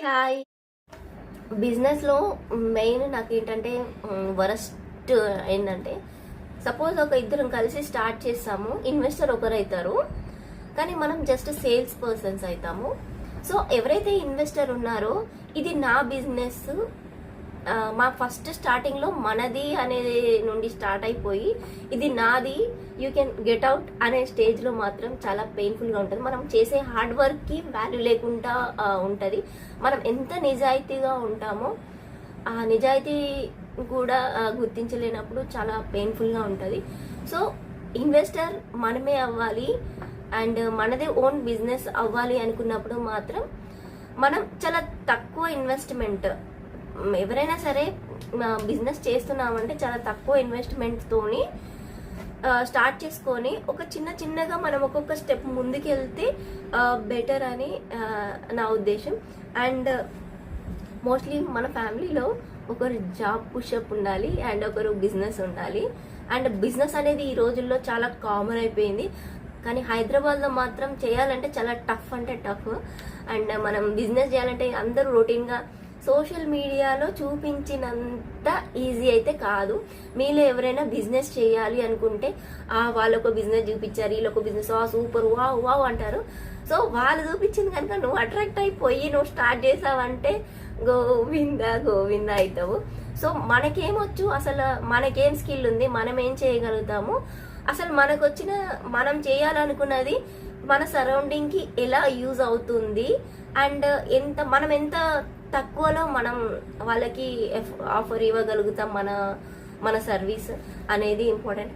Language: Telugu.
హాయ్. బిజినెస్లో మెయిన్ నాకు ఏంటంటే వరస్ట్ ఏంటంటే, సపోజ్ ఒక ఇద్దరం కలిసి స్టార్ట్ చేస్తాము, ఇన్వెస్టర్ ఒకరు అవుతారు, కానీ మనం జస్ట్ సేల్స్ పర్సన్స్ అవుతాము. సో ఎవరైతే ఇన్వెస్టర్ ఉన్నారో ఇది నా బిజినెస్, మా ఫస్ట్ స్టార్టింగ్లో మనది అనేది నుండి స్టార్ట్ అయిపోయి ఇది నాది, యూ కెన్ గెట్ అవుట్ అనే స్టేజ్లో మాత్రం చాలా పెయిన్ఫుల్గా ఉంటుంది. మనం చేసే హార్డ్ వర్క్కి వాల్యూ లేకుండా ఉంటుంది. మనం ఎంత నిజాయితీగా ఉంటామో ఆ నిజాయితీ కూడా గుర్తించలేనప్పుడు చాలా పెయిన్ఫుల్గా ఉంటుంది. సో ఇన్వెస్టర్ మనమే అవ్వాలి అండ్ మనదే ఓన్ బిజినెస్ అవ్వాలి అనుకున్నప్పుడు మాత్రం మనం చాలా తక్కువ ఇన్వెస్ట్మెంట్, ఎవరైనా సరే బిజినెస్ చేస్తున్నామంటే చాలా తక్కువ ఇన్వెస్ట్మెంట్తోని స్టార్ట్ చేసుకొని ఒక చిన్నగా మనం ఒక్కొక్క స్టెప్ ముందుకు వెళ్తే బెటర్ అని నా ఉద్దేశం. అండ్ మోస్ట్లీ మన ఫ్యామిలీలో ఒకరు జాబ్ పుషప్ ఉండాలి అండ్ ఒకరు బిజినెస్ ఉండాలి. అండ్ బిజినెస్ అనేది ఈ రోజుల్లో చాలా కామన్ అయిపోయింది, కానీ హైదరాబాద్లో మాత్రం చేయాలంటే చాలా టఫ్ అంటే టఫ్. అండ్ మనం బిజినెస్ చేయాలంటే అందరూ రొటీన్గా సోషల్ మీడియాలో చూపించినంత ఈజీ అయితే కాదు. మీలో ఎవరైనా బిజినెస్ చేయాలి అనుకుంటే వాళ్ళొక బిజినెస్ చూపించారు, వీళ్ళొక బిజినెస్ సూపర్ వావ్ వావ్ అంటారు. సో వాళ్ళు చూపించింది కనుక నువ్వు అట్రాక్ట్ అయిపోయి నువ్వు స్టార్ట్ చేసావంటే గోవిందా అవుతావు. సో మనకేమొచ్చు, అసలు మనకేం స్కిల్ ఉంది, మనం ఏం చేయగలుగుతాము, అసలు మనకు వచ్చిన మనం చేయాలనుకున్నది మన సరౌండింగ్కి ఎలా యూజ్ అవుతుంది అండ్ మనం ఎంత తక్కువలో మనం వాళ్ళకి ఆఫర్ ఇవ్వగలుగుతాం మన సర్వీస్ అనేది ఇంపార్టెంట్.